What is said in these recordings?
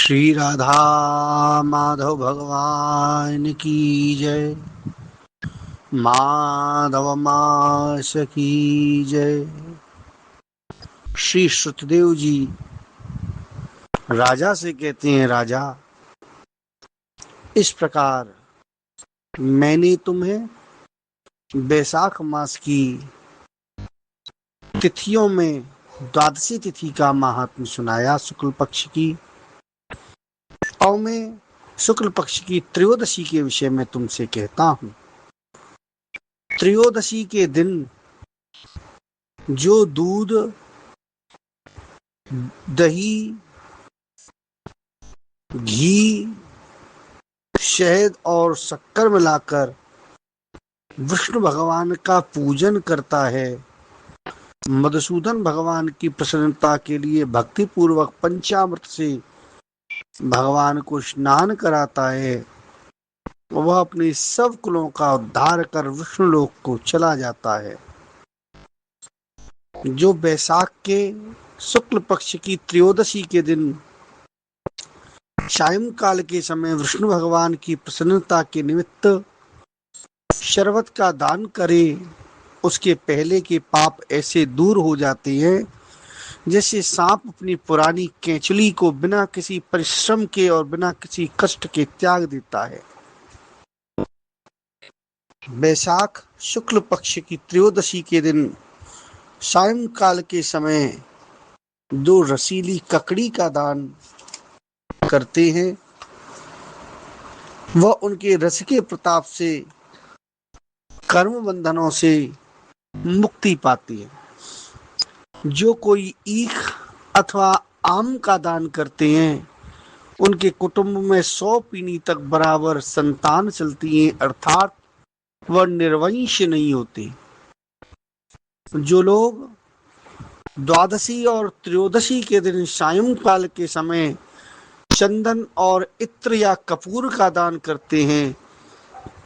श्री राधा माधव भगवान की जय। माधव मास की जय। श्री श्रुतदेव जी राजा से कहते हैं, राजा इस प्रकार मैंने तुम्हें बैसाख मास की तिथियों में द्वादशी तिथि का महात्म्य सुनाया शुक्ल पक्ष की, और मैं शुक्ल पक्ष की त्रयोदशी के विषय में तुमसे कहता हूँ। त्रयोदशी के दिन जो दूध, दही, घी, शहद और शक्कर मिलाकर विष्णु भगवान का पूजन करता है, मधुसूदन भगवान की प्रसन्नता के लिए भक्ति पूर्वक पंचामृत से भगवान को स्नान कराता है, वह अपने सब कुलों का उद्धार कर विष्णु लोक को चला जाता है। जो बैसाख के शुक्ल पक्ष की त्रयोदशी के दिन सायंकाल के समय विष्णु भगवान की प्रसन्नता के निमित्त शरबत का दान करे, उसके पहले के पाप ऐसे दूर हो जाते हैं जैसे सांप अपनी पुरानी केंचुली को बिना किसी परिश्रम के और बिना किसी कष्ट के त्याग देता है। बैसाख शुक्ल पक्ष की त्रयोदशी के दिन सायंकाल के समय दो रसीली ककड़ी का दान करते हैं, वह उनके रस के प्रताप से कर्म बंधनों से मुक्ति पाती है। जो कोई ईख अथवा आम का दान करते हैं, उनके कुटुंब में 100 पीढ़ी तक बराबर संतान चलती है, अर्थात वह निर्वंश नहीं होते। जो लोग द्वादशी और त्रयोदशी के दिन सायंकाल के समय चंदन और इत्र या कपूर का दान करते हैं,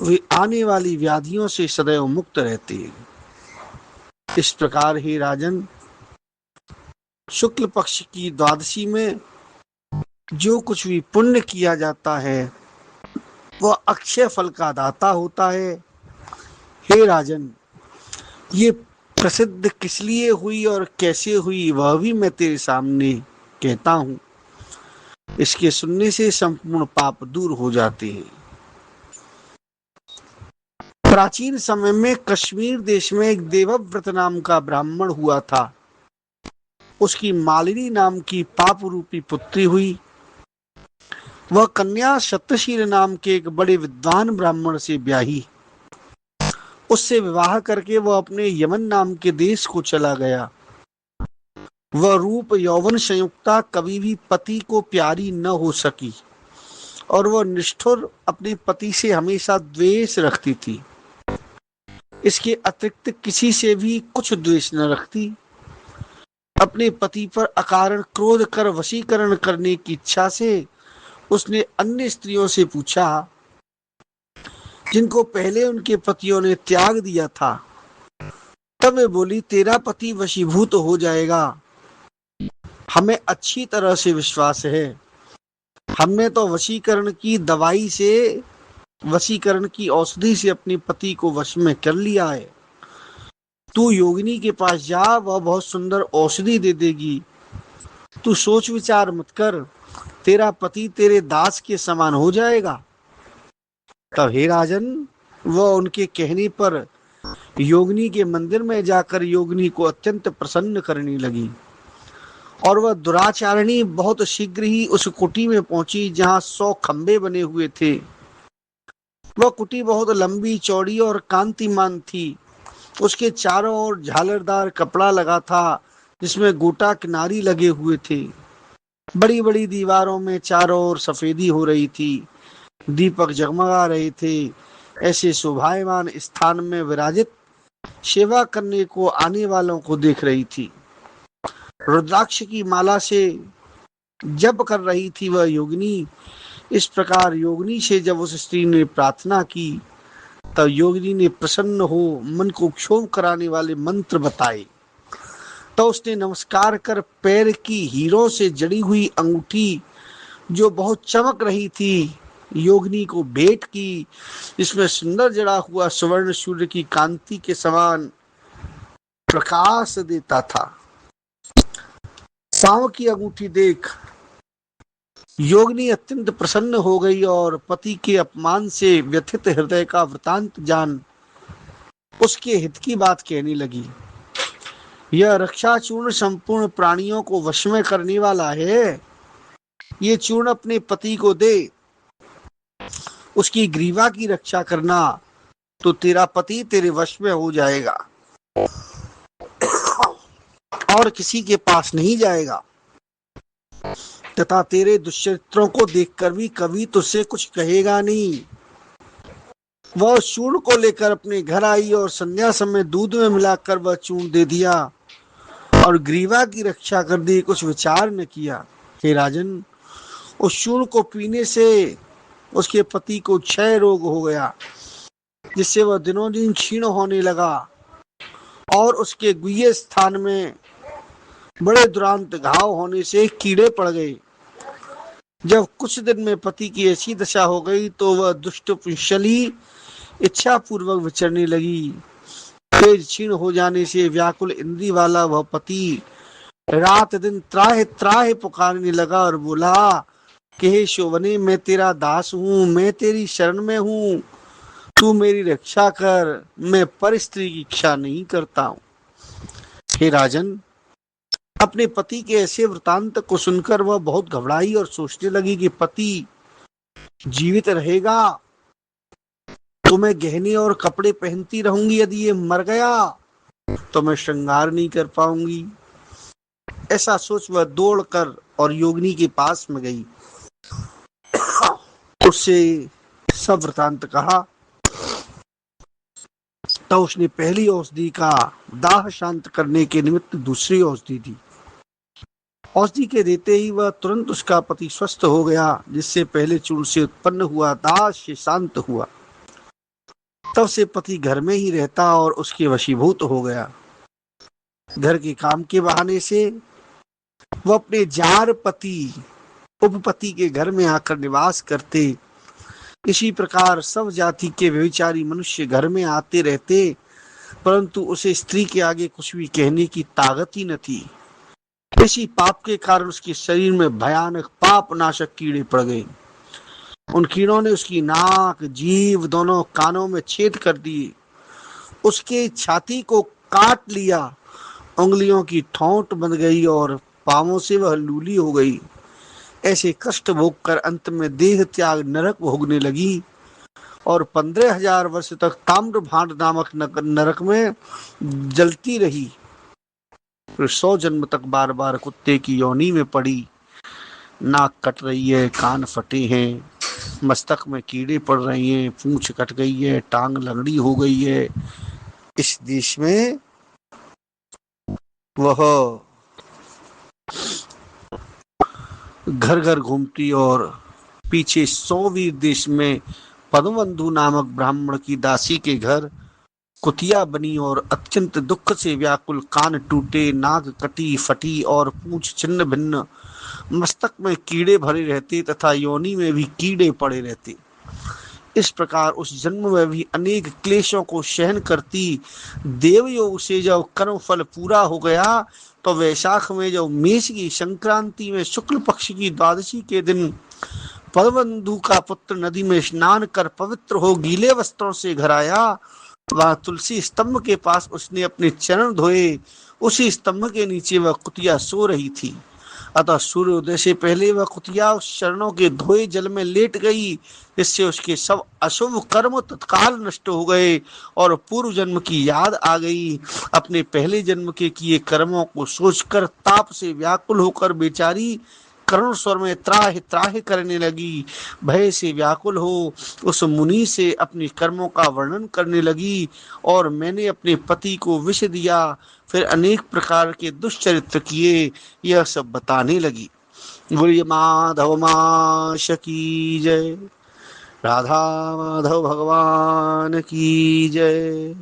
वे आने वाली व्याधियों से सदैव मुक्त रहते हैं। इस प्रकार ही राजन, शुक्ल पक्ष की द्वादशी में जो कुछ भी पुण्य किया जाता है वह अक्षय फल का दाता होता है। हे राजन, ये प्रसिद्ध किस लिए हुई और कैसे हुई वह भी मैं तेरे सामने कहता हूँ। इसके सुनने से संपूर्ण पाप दूर हो जाते हैं। प्राचीन समय में कश्मीर देश में एक देवव्रत नाम का ब्राह्मण हुआ था। उसकी मालिनी नाम की पाप रूपी पुत्री हुई। वह कन्या सत्यशील नाम के एक बड़े विद्वान ब्राह्मण से ब्याही। उससे विवाह करके वह अपने यमन नाम के देश को चला गया। वह रूप यौवन संयुक्ता कभी भी पति को प्यारी न हो सकी और वह निष्ठुर अपने पति से हमेशा द्वेष रखती थी। इसके अतिरिक्त किसी से भी कुछ द्वेष न रखती। अपने पति पर अकारण क्रोध कर वशीकरण करने की इच्छा से उसने अन्य स्त्रियों से पूछा, जिनको पहले उनके पतियों ने त्याग दिया था। तब वे बोली, तेरा पति वशीभूत हो जाएगा, हमें अच्छी तरह से विश्वास है। हमने तो वशीकरण की दवाई से, वशीकरण की औषधि से अपने पति को वश में कर लिया है। तू योगिनी के पास जा, वह बहुत सुंदर औषधि दे देगी। तू सोच विचार मत कर, तेरा पति तेरे दास के समान हो जाएगा। तब हे राजन, वह उनके कहने पर योगिनी के मंदिर में जाकर योगिनी को अत्यंत प्रसन्न करने लगी और वह दुराचारिणी बहुत शीघ्र ही उस कुटी में पहुंची जहां 100 खंबे बने हुए थे। वह कुटी बहुत लंबी चौड़ी और कांतिमान थी। उसके चारों ओर झालरदार कपड़ा लगा था जिसमें गोटा किनारी लगे हुए थे। बड़ी बड़ी दीवारों में चारों ओर सफेदी हो रही थी, दीपक जगमगा रहे थे। ऐसे शोभायमान स्थान में विराजित सेवा करने को आने वालों को देख रही थी। रुद्राक्ष की माला से जप कर रही थी वह योगिनी। इस प्रकार योगिनी से जब उस स्त्री ने प्रार्थना की, तब योगिनी ने प्रसन्न हो मन को क्षोभ कराने वाले मंत्र बताए। तो उसने नमस्कार कर पैर की हीरों से जड़ी हुई अंगूठी जो बहुत चमक रही थी, योगिनी को भेंट की, जिसमें सुंदर जड़ा हुआ स्वर्ण सूर्य की कांति के समान प्रकाश देता था। पांव की अंगूठी देख योगिनी अत्यंत प्रसन्न हो गई और पति के अपमान से व्यथित हृदय का वृतांत जान उसके हित की बात कहने लगी। यह रक्षा चूर्ण संपूर्ण प्राणियों को वश में करने वाला है। ये चूर्ण अपने पति को दे, उसकी ग्रीवा की रक्षा करना, तो तेरा पति तेरे वश में हो जाएगा और किसी के पास नहीं जाएगा, तथा तेरे दुष्चरित्रों को देखकर भी कभी तुझसे कुछ कहेगा नहीं। वह चूर्ण को लेकर अपने घर आई और संध्या समय दूध में मिलाकर वह चूर्ण दे दिया और ग्रीवा की रक्षा कर दी, कुछ विचार न किया। हे राजन, उस चूर्ण को पीने से उसके पति को क्षय रोग हो गया, जिससे वह दिनों दिन क्षीण होने लगा और उसके गुह्य स्थान में बड़े दुरांत घाव होने से कीड़े पड़ गए। जब कुछ दिन में पति की ऐसी दशा हो गई तो वह दुष्ट पुंशली इच्छा पूर्वक विचरने लगी। तेज क्षीण हो जाने से व्याकुल इंद्री वाला वह पति रात दिन त्राहि त्राहि पुकारने लगा और बोला कि हे शोभने, मैं तेरा दास हूँ, मैं तेरी शरण में हूँ, तू मेरी रक्षा कर, मैं पर स्त्री की इच्छा नहीं करता हूँ। हे राजन, अपने पति के ऐसे वृतांत को सुनकर वह बहुत घबराई और सोचने लगी कि पति जीवित रहेगा तो मैं गहने और कपड़े पहनती रहूंगी, यदि ये मर गया तो मैं श्रृंगार नहीं कर पाऊंगी। ऐसा सोच वह दौड़कर और योगिनी के पास में गई, उससे सब वृतांत कहा। तो उसने पहली औषधि का दाह शांत करने के निमित्त दूसरी औषधि दी। औषधि के देते ही वह तुरंत उसका पति स्वस्थ हो गया, जिससे पहले चूर्ण से उत्पन्न हुआ दाह से शांत हुआ। तब से पति घर में ही रहता और उसके वशीभूत हो गया। घर के काम के बहाने से वह अपने जार पति उपपति के घर में आकर निवास करते। इसी प्रकार सब जाति के व्यभिचारी मनुष्य घर में आते रहते, परंतु उसे स्त्री के आगे कुछ भी कहने की ताकत ही न थी। इसी पाप के कारण उसके शरीर में भयानक पाप नाशक कीड़े पड़ गए। उन कीड़ों ने उसकी नाक, जीभ, दोनों कानों में छेद कर दिए, उसके छाती को काट लिया, उंगलियों की ठोंठ बन गई और पांवों से वह लूली हो गई। ऐसे कष्ट भोग कर अंत में देह त्याग नरक भोगने लगी और 15,000 वर्ष तक ताम्रभांड नामक नरक में जलती रही। फिर 100 जन्म तक बार बार कुत्ते की योनि में पड़ी। नाक कट रही है, कान फटे हैं, मस्तक में कीड़े पड़ रहे हैं, पूंछ कट गई है, टांग लंगड़ी हो गई है। इस देश में वह घर घर घूमती और पीछे 100 वीर देश में पद्मबंधु नामक ब्राह्मण की दासी के घर कुतिया बनी और अत्यंत दुख से व्याकुल, कान टूटे, नाक कटी फटी और पूंछ छिन्न भिन्न, मस्तक में कीड़े भरे रहते तथा योनि में भी कीड़े पड़े रहते। इस प्रकार उस जन्म में भी अनेक क्लेशों को सहन करती देवयोग से जब कर्म फल पूरा हो गया तो वैशाख में जब मेष की संक्रांति में शुक्ल पक्ष की द्वादशी के दिन पद्मबंधु का पुत्र नदी में स्नान कर पवित्र हो गीले वस्त्रों से घर आया। वह तुलसी स्तंभ के पास उसने अपने चरण धोए। उसी स्तंभ के नीचे वह कुतिया सो रही थी। अतः सूर्योदय से पहले वह कुतिया उस चरणों के धोए जल में लेट गई, जिससे उसके सब अशुभ कर्म तत्काल नष्ट हो गए और पूर्व जन्म की याद आ गई। अपने पहले जन्म के किए कर्मों को सोचकर ताप से व्याकुल होकर बेचारी करुण स्वर में त्राहि त्राहि करने लगी। भय से व्याकुल हो उस मुनि से अपने कर्मों का वर्णन करने लगी और मैंने अपने पति को विष दिया, फिर अनेक प्रकार के दुष्चरित्र किए, यह सब बताने लगी। बोलिए माधव माश की जय, राधा माधव भगवान की जय,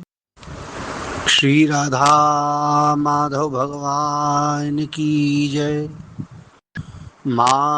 श्री राधा माधव भगवान की जय। माँ